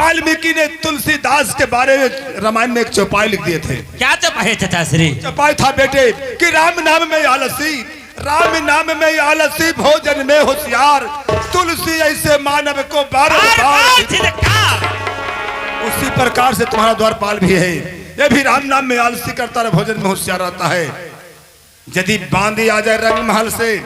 वाल्मीकि ने तुलसीदास के बारे में रामायण में एक चौपाई लिख दिए थे। क्या चौपाई चाचा श्री? चौपाई था बेटे कि राम नाम में आलसी, राम नाम में आलसी, भोजन में होशियार, तुलसी ऐसे मानव को बार उसी प्रकार से तुम्हारा द्वारपाल भी है, ये भी राम नाम में आलसी करता है, भोजन में होशियार रहता है। यदि बांदी आ जाए रंग महल से,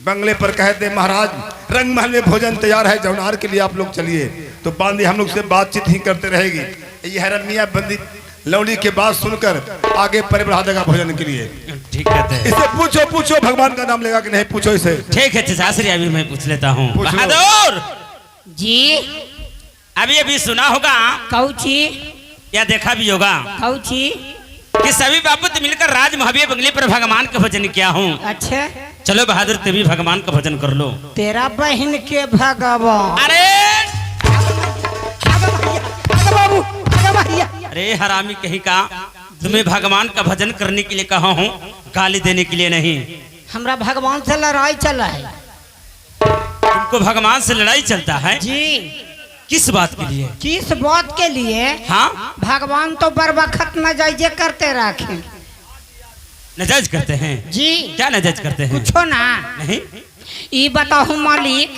बंगले पर कह दे महाराज रंग महल में भोजन तैयार है, जौनार के लिए आप लोग चलिए, तो बांदी हम लोग से बातचीत ही करते रहेगी। यह रमिया बंदी लौड़ी के बात सुनकर आगे पर बढ़ा देगा भोजन के लिए। ठीक है, इसे पूछो पूछो भगवान का नाम लेगा कि नहीं, पूछो इसे। ठीक है चाचा श्री, अभी मैं पूछ लेता हूँ। बहादुर जी अभी अभी सुना होगा कौची या देखा भी होगा कौची कि सभी बापू मिलकर राज महावीर बंगले पर भगवान का भजन किया हूँ। अच्छा चलो बहादुर तुम भी भगवान का भजन कर लो। तेरा बहन के भगवान। अरे बाबू भैया, अरे हरामी कहीं का, तुम्हें भगवान का भजन करने के लिए कहा हूँ, गाली देने के लिए नहीं। हमरा भगवान से लड़ाई चला है। तुमको भगवान से लड़ाई चलता है? जी किस बात के लिए? किस बात के लिए? हाँ भगवान तो बर वक्त नजायजे करते रखे। नजायज करते हैं? जी क्या नजायज करते हैं? पूछो ना। नहीं ये बताओ मालिक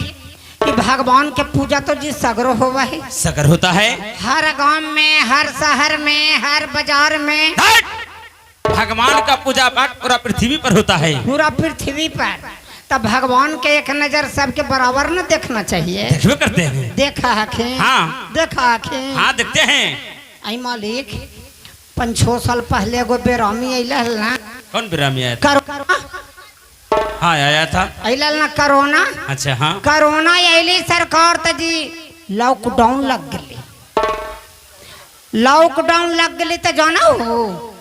कि भगवान के पूजा तो जी सगरो होवा है, सगर होता है हर गांव में, हर शहर में, हर बाजार में। भगवान का पूजा पाठ पूरा पृथ्वी पर होता है, पूरा पृथ्वी पर। तब भगवान के एक नजर सबके बराबर न देखना चाहिए। देखबे करते हैं। देखा आँखें? हाँ देखा आँखें? हाँ देखते हैं। आई मालिक 5-6 साल पहले एगो बेरामी अइलल ना। कौन बिरामी आया था? कोरोना हाँ आया था। अइलल ना कोरोना। अच्छा हाँ। कोरोना अइली सरकार त जी लॉकडाउन लग गई। लॉकडाउन लग गई तो जाना हो,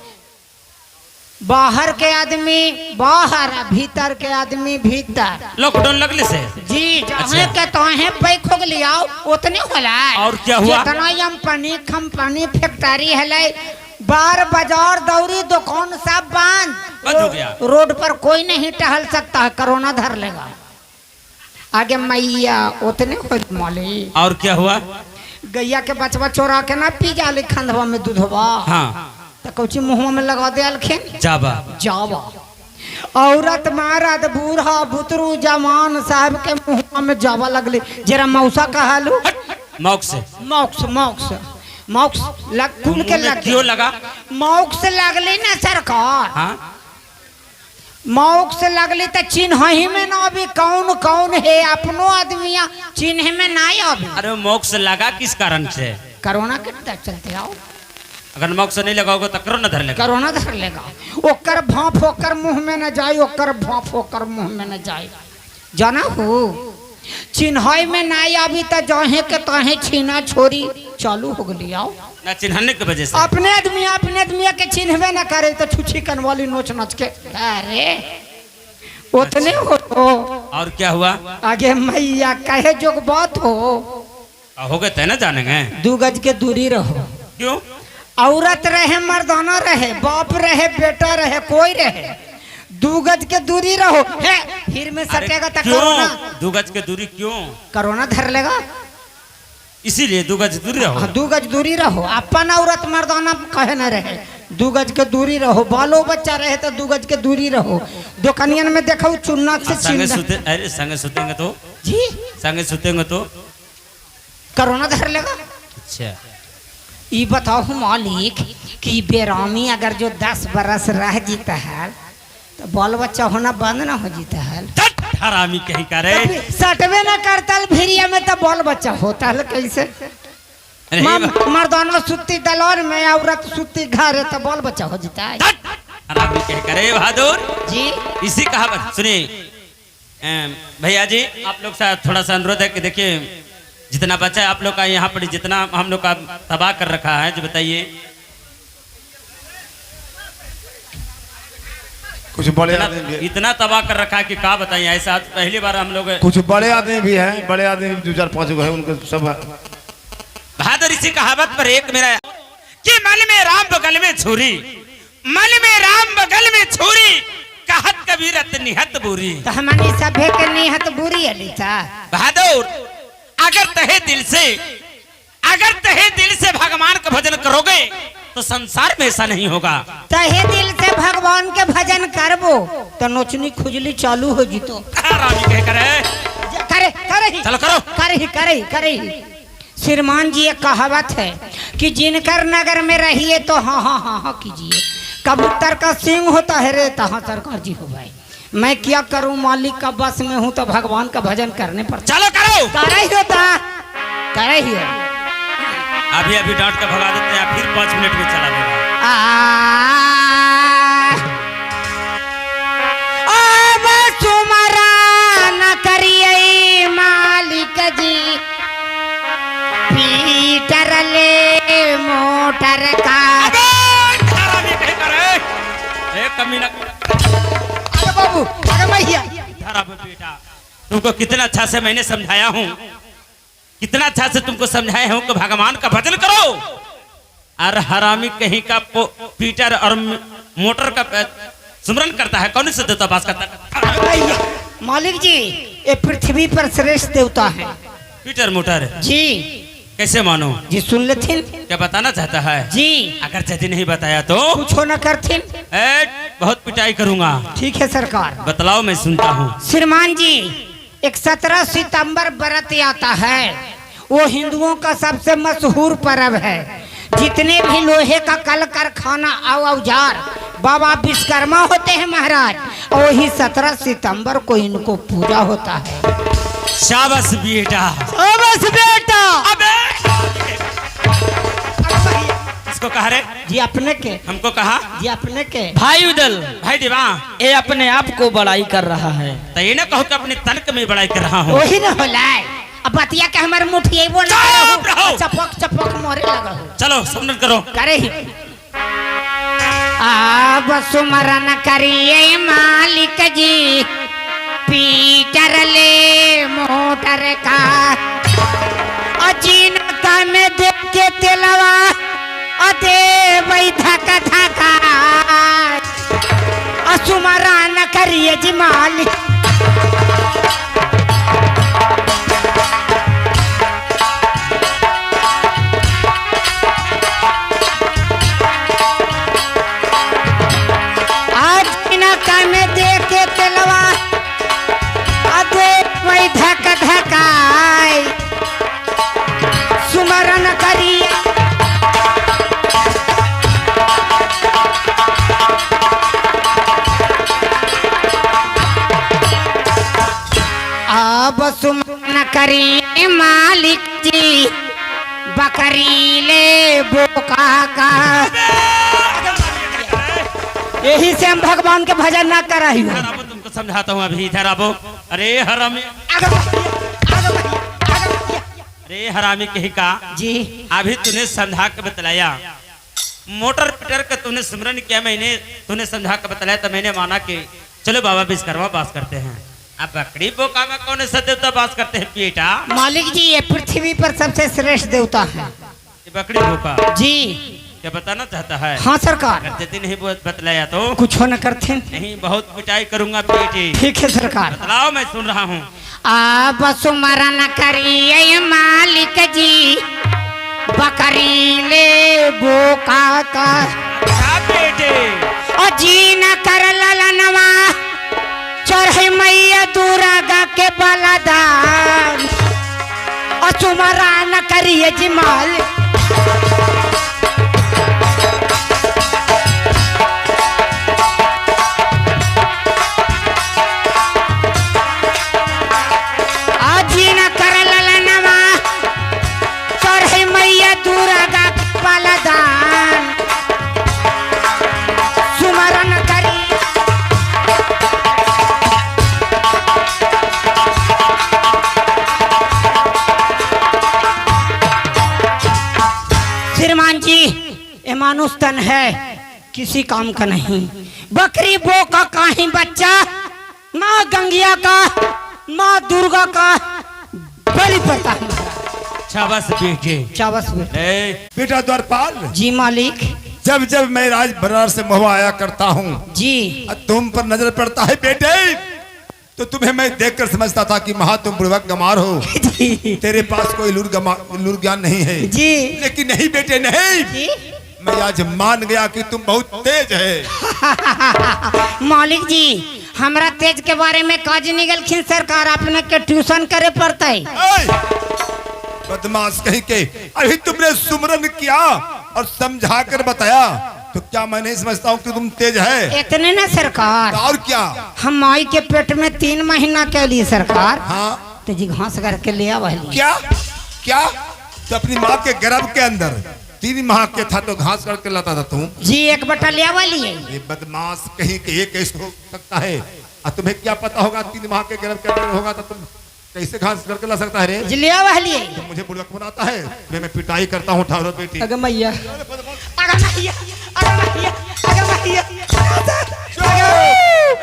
बाहर के आदमी बाहर, भीतर के आदमी भीतर। लॉकडाउन लगने से जी जहाँ अच्छा। के तहे पैक हो गया उतने होला। और क्या हुआ? जितना कंपनी कंपनी फैक्ट्री है, बार बाजार दौरी दुकान सब बंद हो गया। रोड पर कोई नहीं टहल सकता है, कोरोना धर लेगा। आगे मैया उतने हो माली। और क्या हुआ? गैया के बचवा चोरा के ना पी जाले खंधवा में दूधवा। हाँ तो कौची मुँह में लगा दे अलखिन जाबा। जावा औरत मर्द बूढ़ा बुतरू जवान साहब के मुँह में जावा लगले। जरा मौसा कहलू मौक से मौक्स मौक्स मौक्स लग खुल के लग क्यों लगा? मौक्स लगले ना सरकार। हाँ मौक्स लगले तो चिन्ह ही में ना अभी कौन कौन है, अपनो आदमिया चिन्ह में ना अभी। अरे मौक से लगा किस कारण से? कोरोना के डर चलते आओ। अगर मौक से नहीं लगाओगे तो कोरोना धर लेगा। कोरोना धर लेगा। ओकर भाप होकर मुंह में न जाए, ओकर भाप होकर मुंह में न जाए। जाना हो चिन्ह में ना अभी तो जहे के तहे छीना छोरी चालू हो गई। आओ ना चिन्हने की वजह से अपने आदमी के चिन्हवे न करे तो छुछी कनवाली नोच नच के अरे उतने हो तो। और क्या हुआ? आगे मैया कहे जो बात हो गए थे ना जानेंगे। 2 गज के दूरी रहो। क्यों? औरत रहे मर्दाना रहे, बाप रहे बेटा रहे, कोई रहे, 2 गज के दूरी रहो। है फिर में सटेगा तो कोरोना। 2 गज के दूरी क्यों? कोरोना धर लेगा, इसीलिए 2 गज दूरी रहो। 2 गज दूरी रहो। अपन औरत मर्दाना कहे न रहे, 2 गज के दूरी रहो। बालो बच्चा रहे तो 2 गज के दूरी रहो। दुकानियन में देखो चुन्ना से संगे सुते, अरे संगे सुतेंगे तो जी संगे सुतेंगे तो कोरोना धर लेगा। अच्छा ये बताओ मालिक कि बेरामी अगर जो 10 बरस रह जीता है तो बाल बच्चा होना बंद ना हो जीता है। हरामी कहीं का रे। सटवे ना करता भिरिया में तो बाल बच्चा होता है कैसे? मर्दाना सुत्ती दलान में, औरत सुत्ती घर है तो बाल बच्चा हो जाता है। हरामी कहीं का रे बहादुर जी इसी कहावत सुनिए भैया जी, आप लोग से थोड़ा सा अनुरोध है कि देखिए जितना बच्चा है आप लोग का यहाँ पर, जितना हम लोग का तबाह कर रखा है, जो बताइए कुछ बड़े आदमी इतना तबाह कर रखा है कि क्या बताइए। ऐसा पहली बार हम लोग। कुछ बड़े आदमी भी हैं, बड़े आदमी 2-4-5 गो है, उनके सब बहादुर इसी कहावत पर एक मेरा कि मन में राम बगल में छुरी, मन में राम बगल में छुरी, कहत कबीरत निहत बुरी। तो हमारी सभे के निहत बुरी है लीचा। बहादुर अगर तहे दिल से, अगर का भजन करोगे तो संसार में ऐसा नहीं होगा। तहे दिल से भगवान के भजन करबो तो नोचनी खुजली चालू हो जीतो। रामी कह करे करे करे ही चलो करो करे ही। श्रीमान जी एक कहावत है कि जिनकर नगर में रहिए तो हाँ हाँ हाँ हाँ कीजिए, कबूतर का सिंह होता है रे तहाँ सरकार जी हो भाई। मैं क्या करूं, मालिक का बस में हूं तो भगवान का भजन करने पर चलो करो करे ही होता करे ही हो। अभी अभी डांट के भगा देते हैं, फिर 5 मिनट में चला देगा। अब सुमरा न करिए मालिक जी, पीटर ले मोटर का। कमीना बाबू भैया बेटा, तुमको कितना अच्छा से मैंने समझाया हूँ, कितना अच्छा से तुमको समझाया हूँ कि भगवान का भजन करो। और हरामी कहीं का पीटर और मोटर का सुमरन करता है, कौन से देवता पास करता है? मालिक जी ये पृथ्वी पर श्रेष्ठ देवता है पीटर मोटर जी। कैसे मानो जी सुन लेथिन क्या बताना चाहता है जी। अगर यदि नहीं बताया तो कुछ न करथिन, बहुत पिटाई करूंगा। ठीक है सरकार, बतलाओ मैं सुनता हूँ। श्रीमान जी एक 17 सितंबर व्रत आता है, वो हिंदुओं का सबसे मशहूर पर्व है। जितने भी लोहे का कल कारखाना औजार बाबा विश्वकर्मा होते हैं महाराज, और वही 17 सितंबर को इनको पूजा होता है। शाबाश बेटा, शाबाश बेटा। अबे इसको कहा रे जी अपने के, हमको कहा जी अपने के। भाई उदल भाई दिवा, ये अपने आप को बड़ाई कर रहा है। तो ये ना कहो कि अपने तनक में बड़ाई कर रहा हूँ। वही न होला अब बतिया के हमारे मुठिए वो चुप रहो। चपक चपक मोरे लगा हो। चलो सुमरन करो। करे ही अब सुमरन करिए मालिक जी, पीटर ले मोटर का। अजीन का में देख के तिलवा अदे वही धका धका, सुमरन करिए जी मालिक। धक धकाय सुमरन करिए। अब सुमरन करिए मालिक जी, बकरी ले बोका का। यही से हम भगवान के भजन ना कर रही हूँ। तुमको समझाता हूँ अभी, इधर आओ। अरे हरामी, अरे हरामी कहीं का जी। अभी तूने समझा के बतलाया, मोटर पीटर का तूने सुमरन किया, मैंने तूने समझा के बतलाया तो मैंने माना कि चलो बाबा विश्वकर्मा बास करते हैं। अब बकरी बोका में कौन सा देवता बास करते हैं बेटा? मालिक जी ये पृथ्वी पर सबसे श्रेष्ठ देवता है। ये बकरी बोका जी क्या बताना चाहता है? हाँ सरकार। यदि नहीं बतलाया तो कुछ न करते नहीं, बहुत पिटाई करूंगा बेटी। ठीक है सरकार। बतलाओ मैं सुन रहा हूँ। अब सुमरन करिए मालिक जी, बकरी ले बोका का। बेटे और जी न कर ललनवा, चढ़े मैया दुर्गा के बलदान। और सुमरन करिए जी मालिक। मानुष तन है किसी काम का नहीं। बकरी बो का काही बच्चा, माँ गंगिया का, माँ दुर्गा का बलि पड़ता है। शाबाश बेटे, शाबाश बेटा द्वारपाल जी मालिक। जब जब मैं राज भरार से मोह आया करता हूँ जी, तुम पर नजर पड़ता है बेटे, तो तुम्हें मैं देखकर समझता था कि महा तुम बुड़वक गमार हो। जी तेरे पास कोई लूर ज्ञान नहीं है। जी लेकिन नहीं बेटे नहीं, जी मैं आज मान गया कि तुम बहुत तेज है। मालिक जी हमरा तेज के बारे में काज निकलखिन सरकार, अपने के ट्यूशन करे पड़ता है। ऐ, बदमाश कहीं के, अभी तुमने सुमरन किया और समझा कर बताया तो क्या मैं नहीं समझता हूँ कि तुम तेज है? इतने ना सरकार, और क्या? हम माई के पेट में 3 महीना के लिए सरकार हाँ तो जी घास करके ले आवा लिए। क्या क्या? तो अपनी माँ के गर्भ के अंदर 3 माह के था तो घास करके लाता था तुम? जी 1 बटा ले आवा लिए। ये बदमाश कहीं के, ये कैसे हो सकता है? और तुम्हें क्या पता होगा 3 माह के गर्भ के अंदर होगा तो तुम कैसे घास करके ला सकता है रे? जी ले आवा लिए। तो मुझे बुड़क बनाता है, मैं पिटाई करता हूँ। ठारो बेटी, अगर मैया अगर मैया अगर मैया अगर मैया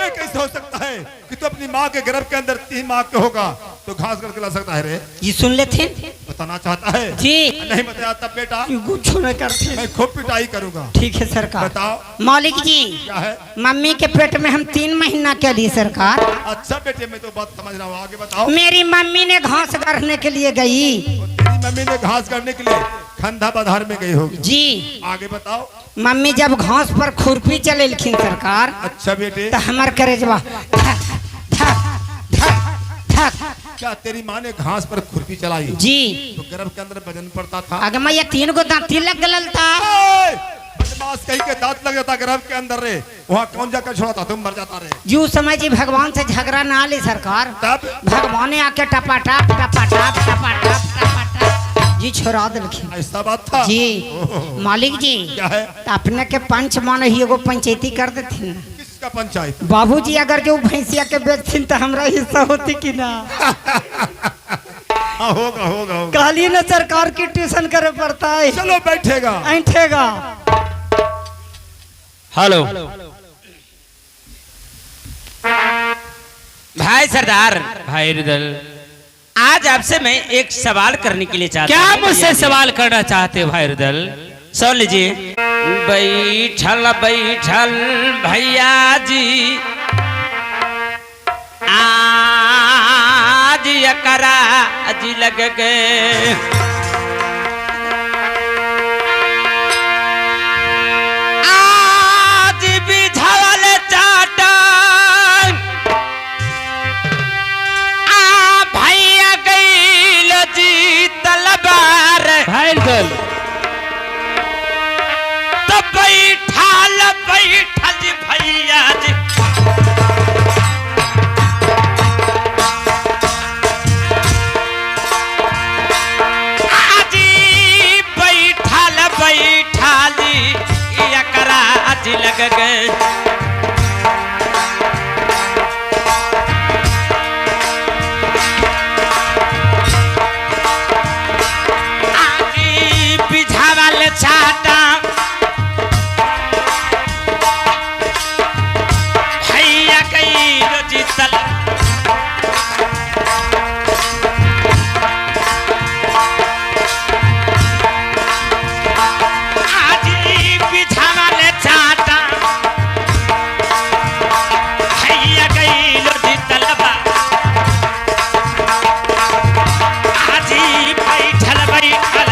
ये कैसे हो सकता है कि तू अपनी माँ के गर्भ के अंदर 3 माह के होगा तो घास करके ला सकता है रे? ये सुन लेते बताना चाहता है? जी नहीं बताया तब बेटा कुछ नहीं करते। मैं खूब पिटाई करूंगा। ठीक है सरकार। बताओ मालिक जी क्या है? मम्मी के पेट में हम 3 महीना के लिए सरकार। अच्छा बेटे मैं तो बात समझ रहा हूँ, आगे बताओ। मेरी मम्मी ने घास करने के लिए गई। तेरी मम्मी ने घास करने के लिए खंधा बधार में गई होगी। जी आगे बताओ। मम्मी जब घास पर खुरपी चलेलखिन सरकार अच्छा बेटे, तो हमार करेजवा धक धक धक धक। क्या तेरी माँ ने घास पर खुरपी चलाई जी तो गर्भ के अंदर वजन पड़ता था? आगे मैं ये 3 गो दांती लग गलल था। ए, बदमाश कहीं के दांत लग जाता गर्भ के अंदर रे, वहाँ कौन जाकर छोड़ाता? तुम मर जाता रे। यू समय जी भगवान से झगड़ा ना ले सरकार, तब भगवान आके टपाटाप टपाटाप टपाटाप टपाटाप जी छोड़ा दिलखिन। ऐसा बात था? जी मालिक जी क्या है? तो अपने के पंच मान ही एगो पंचायती कर देथिन। किसका पंचायत? बाबूजी अगर जो भैंसिया के बेचथिन तो हमरा हिस्सा होती कि ना? हाँ होगा होगा होगा। कहली ना सरकार की ट्यूशन करे पड़ता है। चलो बैठेगा। ऐठेगा। हेलो भाई सरदार, भाई रुदल, आज आपसे मैं एक सवाल करने के लिए चाहता हूँ। क्या मुझसे सवाल करना चाहते हो भाई रुदल? सुन लीजिए। बैठल बैठल भैया जी आज एकरा जी लग गए, आज बिझावल चाटन भैया गईल जी तलवार। भाई रुदल तो बैठल बैठल भैया जी आजी बैठल बैठल एकरा आज लग गए, आजी बिझावल छाटा भैया कई रोजी तल आजी बिझावल छाटा भैया कई रोजी तलबा, आजी बैठल बैठल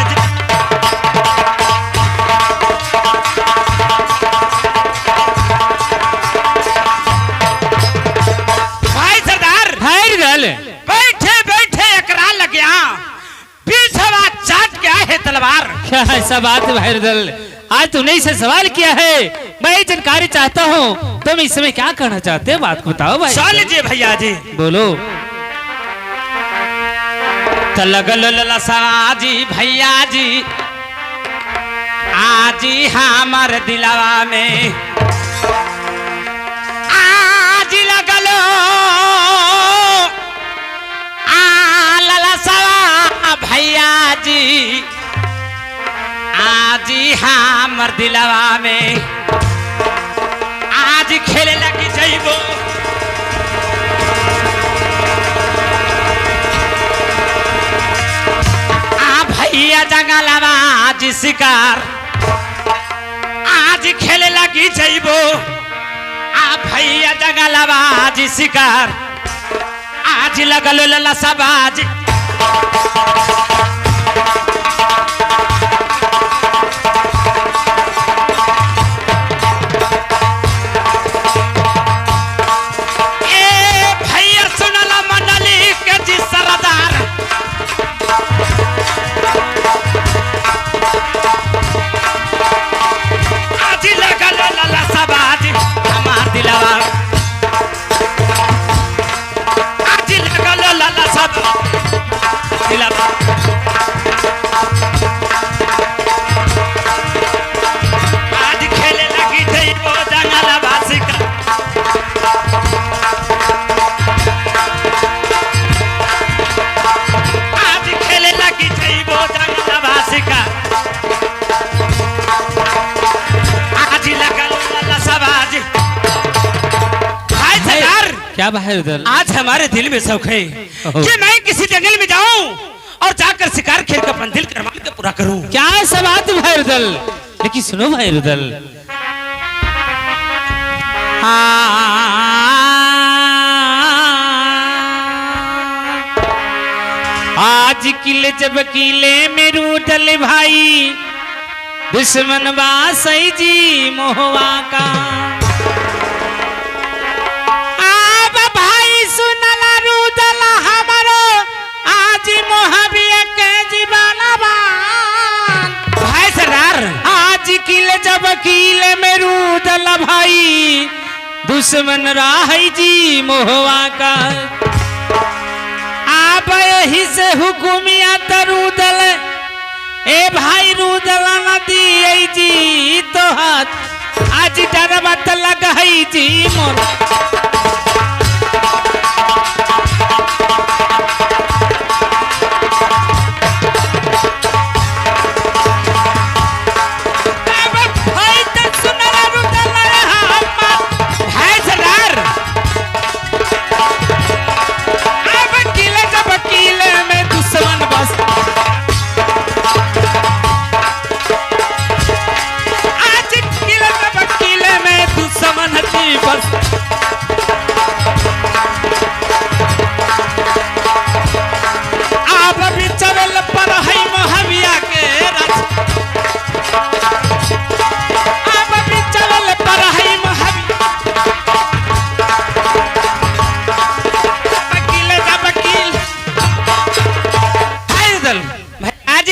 भाई सरदार, भाई रुदल बैठे बैठे एकरा लग गया पीछवा चाट क्या है तलवार। क्या ऐसा बात है भाई रुदल? आज तूने इसे सवाल किया है, मैं जानकारी चाहता हूँ। तुम इस समय क्या कहना चाहते हो? बात को बताओ भाई। सुन लीजिए भैया जी। बोलो। तो लगल लसाजी भैया जी आजी हमार दिलवा में, आज लगलो ललसवा भैया जी आजी हमार दिलवा में, आज खेले लगी जइबो भैया जंगलवा आज शिकार, आज खेले लगी जइबो भैया जंगलवा आज शिकार, आज लगलो ललसबाज क्या बाहर दल? आज हमारे दिल में शौक है कि मैं किसी जंगल में जाऊं और जाकर शिकार खेल कर अपना दिल का अरमान को पूरा करूं। क्या ऐसा बात बाहर दल? लेकिन सुनो बाहर दल, आज किले जब किले में रूदल भाई दुश्मन बासई जी मोहवा का। आज किले जब किले में रूदल भाई दुश्मन राही जी मोहवा का। आप यही से हुकुमिया तरूदल ए भाई रूदल नदी जी तो हाथ आज डरबत लग जी मोर।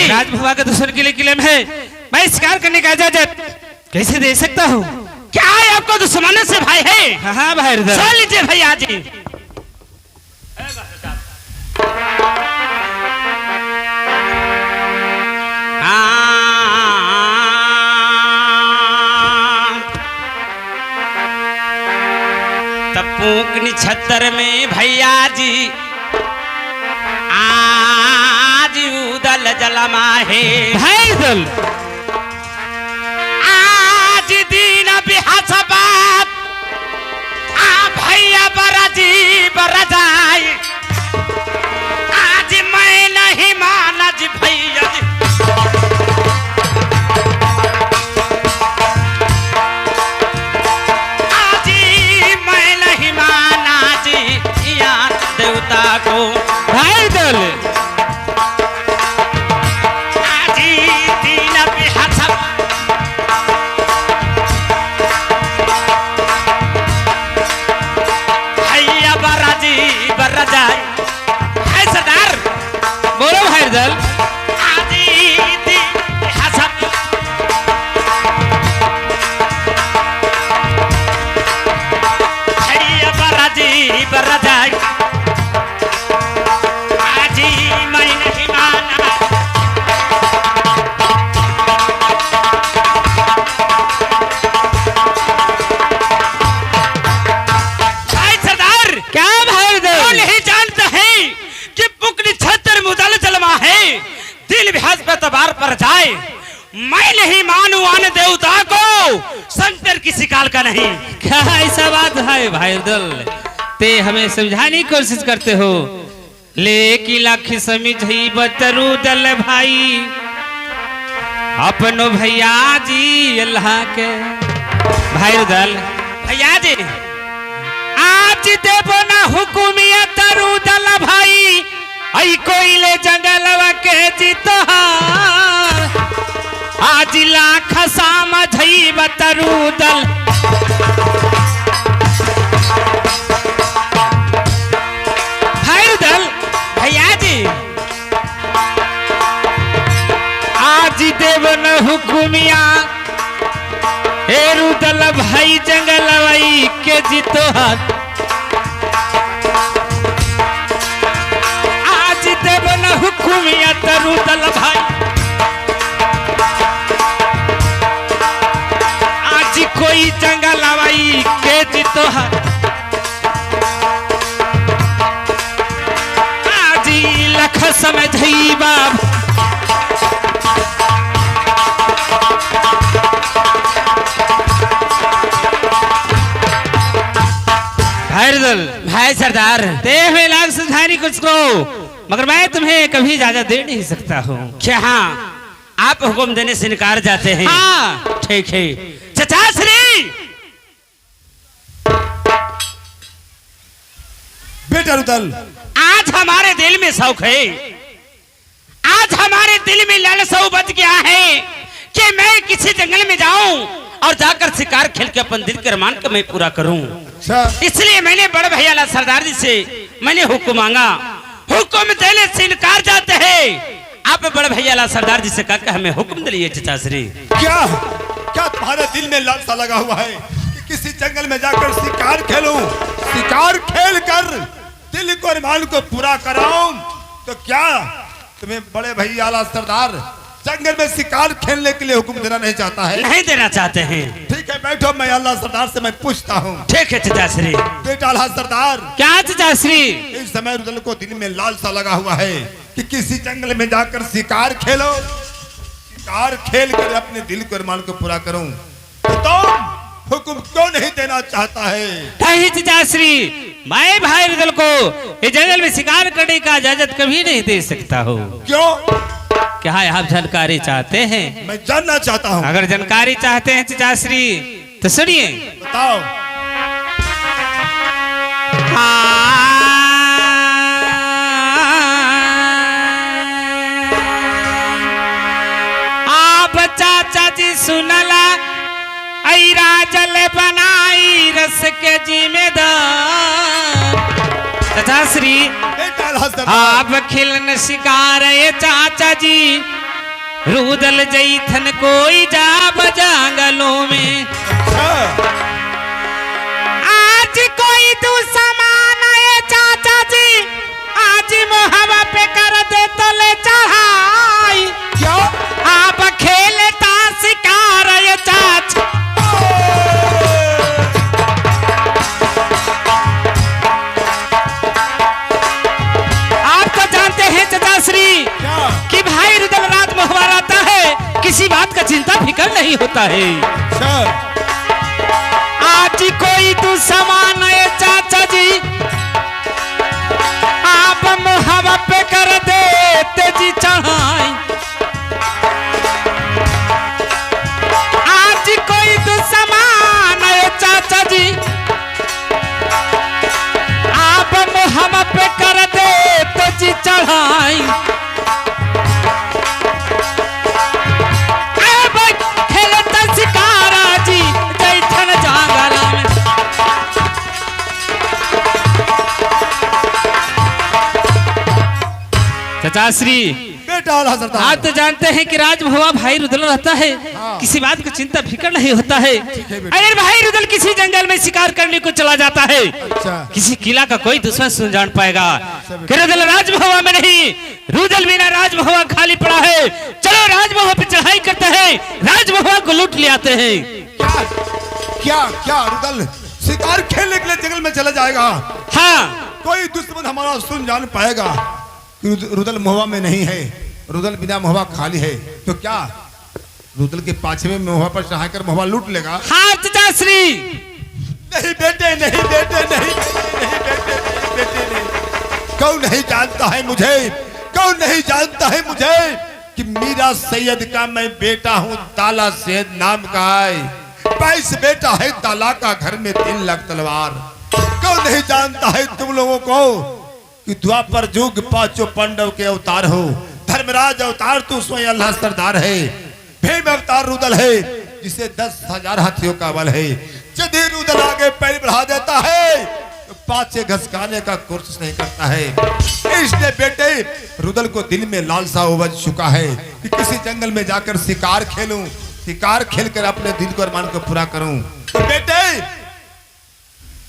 राजभवा के दुश्मन के लिए किले में है, मैं शिकार करने का इजाजत कैसे दे सकता हूँ? क्या है आपको दुश्मनों से भाई है? हाँ भाई सुन लीजिए भैया जी। तपूक निछत्तर में भैया जी उदल जलमा है भाई दल। आज दीन बिहसबात भैया बराजी बरजाई आज मैं नहीं माना जी भैया जी। आज मैं नहीं माना जी या देवता को भाई दल। बोलो भाई दल। पर जाए मैं नहीं मानू आन देवता को शंकर किसी काल का नहीं। क्या ऐसा बात है भाई दल? ते हमें समझाने की कोशिश करते हो लेकिन लाख समझी बतरू दल भाई अपनो भैया जी अल्लाह के। भाई दल भैया जी आज देवो ना हुकुमियत तरू दल भाई आई कोयले जंगलवा के जितोहार आज लाख समझई बतरूदल भाई भैया जी आज देवन हुकुमिया हे रुदल भाई जंगलवाई के जितोहार आज देवन हुकुमिया तरुदल भाई आज कोई जंगलवाई के जितोहार आज लख समझई बाब भाई सरदार देह में लाग समझानी कुछ को मगर मैं तुम्हें कभी इजाजत दे नहीं सकता हूँ। क्या हाँ आप हुक्म देने से इनकार जाते हैं? हाँ ठीक है चचा श्री। बेटा रुदल, आज हमारे दिल में शौक है, आज हमारे दिल में लालसा बच गया है कि मैं किसी जंगल में जाऊं और जाकर शिकार खेल के अपन दिल के अरमान को मैं पूरा करूं। इसलिए मैंने बड़े भैया लाल सरदार जी से मैंने हुक्म मांगा, हुक्म देने से इनकार जाते हैं। आप बड़े भैया लाल सरदार जी से कहकर हमें हुक्म दिलिए चचा श्री। क्या क्या तुम्हारे दिल में लालसा लगा हुआ है कि किसी जंगल में जाकर शिकार खेलूं, शिकार खेल कर दिल को अरमान को पूरा कराऊं? तो क्या तुम्हें बड़े भैया लाल सरदार जंगल में शिकार खेलने के लिए हुक्म देना नहीं चाहता है? नहीं देना चाहते हैं। ठीक है बैठो, मैं अल्लाह सरदार से मैं पूछता हूँ। ठीक है चचा श्री। बेटा अल्लाह सरदार, क्या चचा श्री? इस समय रुदल को दिल में लालसा लगा हुआ है कि किसी जंगल में जाकर शिकार खेलो, शिकार खेल कर अपने दिल को अरमान को पूरा करूं। तो हुक्म क्यों नहीं देना चाहता है? नहीं चचा श्री, मैं भाई रुदल को इस जंगल में शिकार करने का इजाजत कभी नहीं दे सकता हूँ। क्यों? क्या आप जानकारी चाहते हैं? मैं जानना चाहता हूँ। अगर जानकारी चाहते हैं चचा श्री तो सुनिए। बताओ। आप चाचा जी सुनला आई राजल बनाई रस के जिम्मेदार चचा श्री। बेटा अल्लाह सरदार, आप खिलन शिकार ये चाचा जी रुदल जैथन कोई जा बजांगलों में आज कोई तू समान ये चाचा जी आज मोहब्बत पे कर दे तो ले चढ़ाई। क्या आप खेलता शिकार ये चाचा कि भाई रुदल रात मोहवा आता है, किसी बात का चिंता फिकर नहीं होता है। आज कोई तू समान है चाचा जी आप मोहवा पे कर दे तेजी चढ़ाई। आज कोई तू समान है चाचा जी आप मोहवा पे कर दे तेजी चढ़ाई। चचा श्री, बेटा अल्लाह सरदार, आप तो जानते हैं कि राजभवा भाई रुदल रहता है। किसी बात की चिंता फिक्र नहीं होता है। अगर भाई रुदल किसी जंगल में शिकार करने को चला जाता है, किसी किला का कोई दुश्मन सुन जान पाएगा कि रुदल राजभवा में नहीं, रुदल बिना राजभवा खाली पड़ा है। चलो राजभवा पे चढ़ाई करते हैं, राजभवा को लूट ले आते हैं। क्या क्या रुदल शिकार खेलने के लिए जंगल में चला जाएगा? हाँ, कोई दुश्मन हमारा सुन जान पाएगा कि रुदल महुआ में नहीं है, रुदल बिना महुआ खाली है, तो क्या रुदल के पाछे में महुआ पर चढ़ाकर महुआ लूट लेगा? हाँ चचा श्री। नहीं बेटे, नहीं बेटे, नहीं बेटे, नहीं। कौन नहीं जानता है मुझे, कौन नहीं जानता है मुझे कि मीरा सैयद का मैं बेटा हूँ, ताला सैयद नाम का है। 22 बेटा है ताला का, घर में 3 लाख तलवार। कौन नहीं जानता है तुम लोगों को कि द्वापर युग पांचों पांडव के अवतार हो, धर्मराज अवतार तू स्वयं अल्लाह सरदार है, भीम अवतार रुदल है जिसे 10,000 हाथियों का बल है। यदि रुदल आगे पैर बढ़ा देता है तो पाछे घसकाने का कोशिश नहीं करता है। इसलिए बेटे रुदल को दिल में लालसा उबज चुका है कि किसी जंगल में जाकर शिकार खेलूं, शिकार खेलकर अपने दिल को अरमान को पूरा करूं। तो बेटे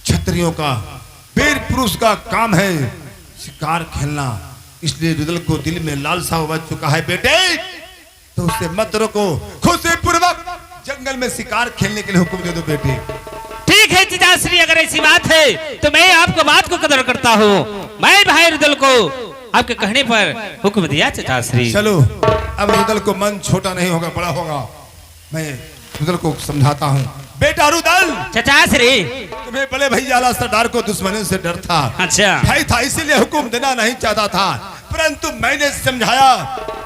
क्षत्रियों का, वीर पुरुष का काम है शिकार खेलना, इसलिए रुदल को दिल में लालसा उबज चुका है बेटे, तो उसे मत रोको, खुशी पूर्वक जंगल में शिकार खेलने के लिए हुक्म दे दो बेटे। ठीक है पिताश्री, अगर ऐसी बात है तो मैं आपको बात को कदर करता हूँ। मैं भाई रुदल को आपके कहने पर हुक्म दिया पिताश्री। चलो अब रुदल को मन छोटा नहीं होगा, बड़ा होगा। मैं रुदल को समझाता हूँ। बेटा रुदल, चचाश्री तुम्हें बड़े भैया अल्लाह सरदार को दुश्मनी से डर था, अच्छा भाई था, इसीलिए हुक्म देना नहीं चाहता था, परंतु मैंने समझाया,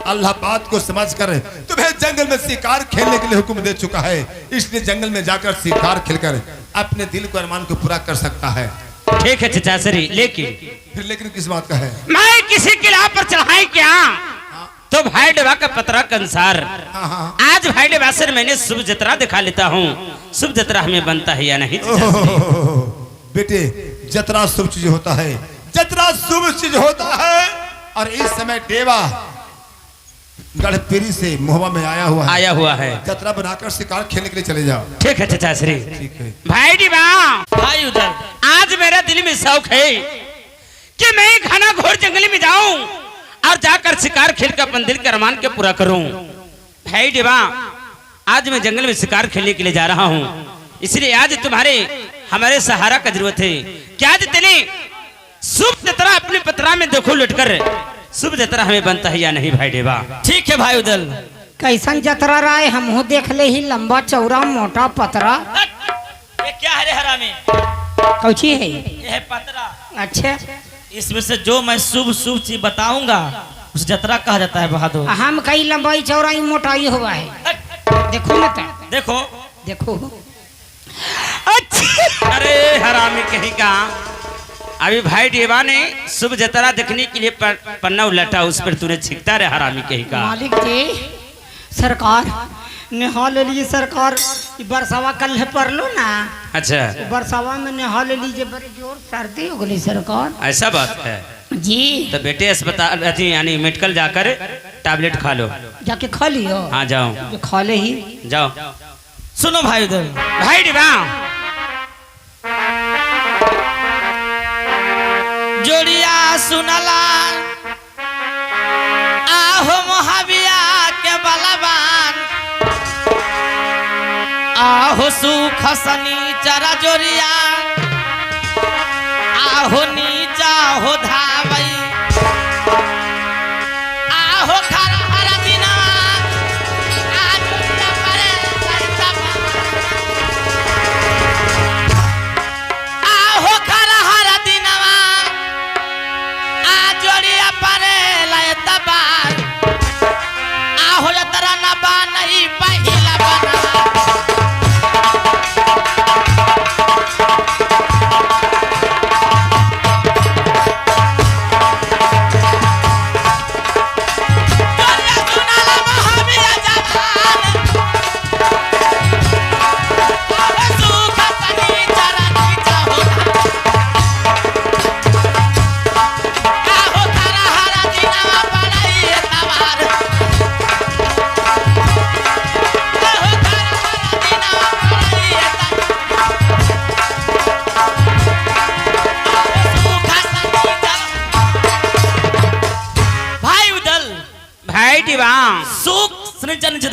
अल्लाह बात को समझकर तुम्हें जंगल में शिकार खेलने के लिए हुक्म दे चुका है, इसलिए जंगल में जाकर शिकार खेलकर अपने दिल को अरमान को पूरा कर सकता है। ठीक है चचाश्री, लेकिन फिर लेकिन किस बात का है? मैं किसी किला पर चढ़ाई क्या तो भाई डेवा का पत्रा के अनुसार आज भाई डेवा से मैंने शुभ जतरा दिखा लेता हूँ। शुभ जतरा हमें बनता है या नहीं? बेटे जतरा शुभ चीज होता है, जतरा शुभ चीज होता है। और इस समय डेवा गढ़पेरी से मोहबा में आया हुआ है, जतरा बनाकर शिकार खेलने के लिए चले जाओ। ठीक है चचाश्री। ठीक है भाई डेवा, भाई उधर आज मेरा दिल में शौक है कि मैं घना घोर जंगल में जाऊं और जाकर शिकार खेल कर अपन दिल के अरमान के पूरा करूं। भाई देवा, आज मैं जंगल में शिकार खेलने के लिए जा रहा हूं, इसलिए आज तुम्हारे हमारे सहारा का जरूरत है। क्या आज तेने शुभ जतरा अपने पतरा में देखो लुटकर, शुभ जतरा हमें बनता है या नहीं भाई देवा? ठीक है भाई उदल। कैसन जतरा राय हमहू देख ले ही, लंबा चौड़ा मोटा पतरा। ये क्या है रे हरामी? कौची है? ये है पतरा। अच्छा, इसमें से जो मैं शुभ शुभ चीज बताऊंगा उस जतरा कहा जाता है बहादुर। हम कई लंबाई चौड़ाई मोटाई हुआ है, देखो ना ता। देखो देखो। अच्छा, अरे हरामी कहीं का, अभी भाई देवा ने शुभ जतरा देखने के लिए पन्ना उलटा, उस पर तूने छिकता रे हरामी कहीं का। मालिक जी, सरकार नेहा ले लीजिए सरकार, बरसावा कल पर लो ना। अच्छा, बरसावा में नेहा ले लीजिए, बड़ी जोर सर्दी हो गई सरकार। ऐसा बात है जी। तो बेटे अस्पताल यानी मेडिकल जाकर टैबलेट खा लो। जाके खा लियो। हाँ जाओ, जो खा ले ही जाओ। सुनो भाई उधर, भाई डिबा जोड़िया सुनला आहो महाविया के बलवान, आहो सुख सनीचर जोड़िया, आहो नीचा हो धावई, आहो खरा हरा दिना, आज परे आहो खरा हरा दिनवा, आज जोड़िया परे लाए तबार, आहो जतरा न बा नहीं पहिला बना।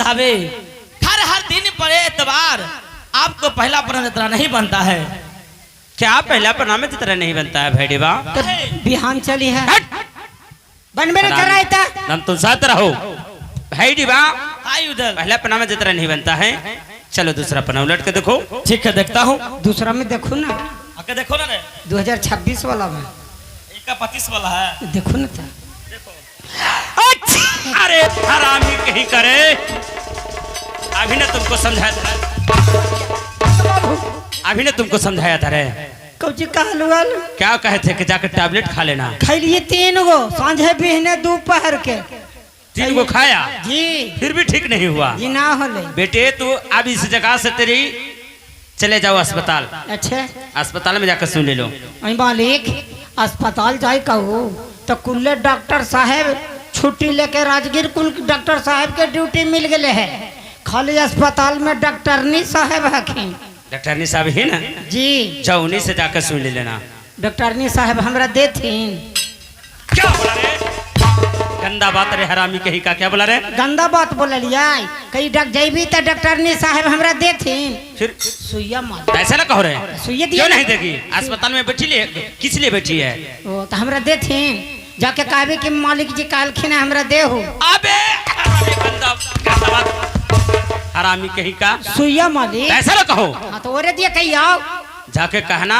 धावे हर दिन पड़े एतबार, आपको पहला प्रणाम जतरा नहीं बनता है। क्या पहला प्रणाम जतरा नहीं बनता है भाई देवा? तो बिहान चली है बनबे न कराए ता हम तुम साथ रहो भाई देवा। आई उधर पहला प्रणाम जतरा नहीं बनता है, चलो दूसरा प्रणाम उलट के देखो। ठीक है देखता हूँ। दूसरा में देखो ना, आके देखो ना रे, 2026 वाला में, 25 वाला है, देखो ना था। अच्छा, अरे हरामी कहीं करे, अभी ने तुमको समझाया था, अभी ने तुमको समझाया था रे, कौची कहलुअल क्या कहे थे कि जाकर टैबलेट खा लेना? खैलिए 3 गो, सांझे बिहने दोपहर के 3 गो खाया, जी फिर भी ठीक नहीं हुआ। जी ना होले। बेटे तू अब इस जगह से तेरी चले जाओ अस्पताल। अच्छा अस्पताल में जाकर सुन ले लो। अई मालिक अस्पताल जाए कहू तो कुल्ले डॉक्टर साहब छुट्टी लेके राजगीर कुल डॉक्टर साहब के ड्यूटी मिल गए है। खाली अस्पताल में डॉक्टरनी साहब हखिन। डॉक्टरनी साहब ही ना? जी जाओ उन्हीं से जाकर सुन ले लेना। डॉक्टरनी साहब हमरा देथिन। क्या बोला रे? गंदा बात रे हरामी कहीं का। क्या बोला रे? गंदा बात बोलिए। कहीं डॉक्टर जैबी तो डॉक्टरनी साहब हमरा देथिन। फिर सुइया मार ऐसा ना कहो रे। सुइया क्यों नहीं देगी? अस्पताल में बैठी ले, किस लिए बैठी है? ओ तो हमरा देथिन। जाके कहबे कि मालिक जी कहलखिन हमरा देहु। अबे गंदा बात हरामी कहीं का। सुइया मालिक ऐसा ना कहो। हाँ तो ओरे दिए कहीं आओ। जाके कहना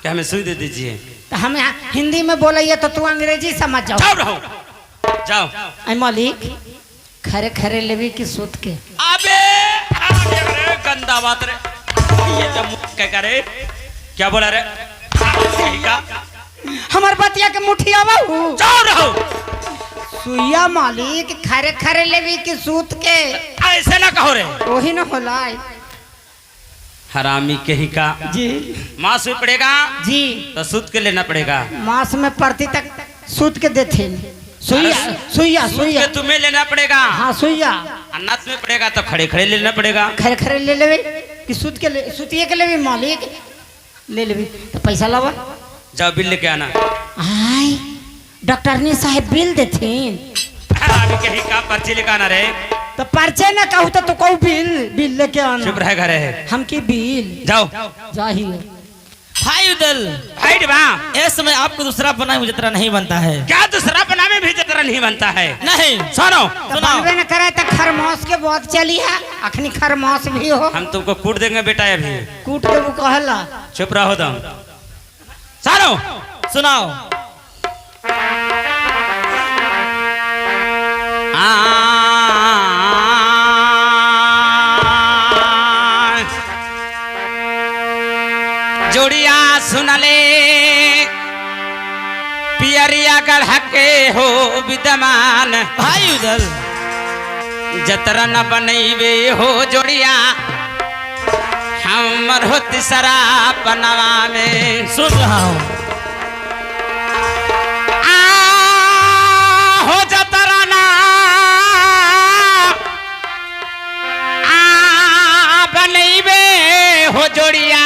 कि हमें सुई दे दीजिए। तो हमें हिंदी में बोलिए तो तू अंग्रेजी समझ जाओ। जाओ रहो, जाओ। आई मालिक खरे खरे लेवी की सूत के। अबे रे गंदा बात रे। ये तो मुंह क्या करे? क्या बोला रे? कहीं का हमार बतिया के मुठिया बाबू। जाओ रहो। सुइया मालिक खरे खरे लेवी की सूत के। ऐसे ना कहो रे। वही न होला हरामी कहीं का। जी मांस भी पड़ेगा जी तो सूद के लेना पड़ेगा। मास में प्रति तक सूत के देथे। सुइया सुइया सूद सुइया के तुम्हें लेना पड़ेगा। हाँ सुइया अन्नत में पड़ेगा तो खड़े खड़े लेना पड़ेगा। खरे खरे ले लेवे कि सूत के सूतिए के लेवी मालिक ले लेवी तो पैसा लावा। जाओ बिल लेके आना। आई डॉक्टरनी साहब बिल देथिन। हरामी कहीं का पर्ची लेके आना रे। तो पर्चे न कहू तो कहू बिल बिल लेके आना। चुप रह घरे है। हम की बिल जाओ। चाहिए। भाई उदल, भाई डिबा इस समय आपको दूसरा बनाए मुझे तरह नहीं बनता है। क्या दूसरा बनावे भी जतरा नहीं बनता है? नहीं सुनो तो बनबे न करे तो खरमास के बहुत चली है। अखनी खरमास भी हो। हम तुमको कूट देंगे बेटा अभी। कूट देबू कहला। चुप रहो तुम। सुनो सुनाओ। जोड़िया सुनले पियरिया गढ़ के हो विद्यमान। भाई उदल, जतरा न बनैबे हो जोड़िया हमर हो तीसरा पनवा में। सुन रहा हूँ। हो जतरा ना बनैबे हो जोड़िया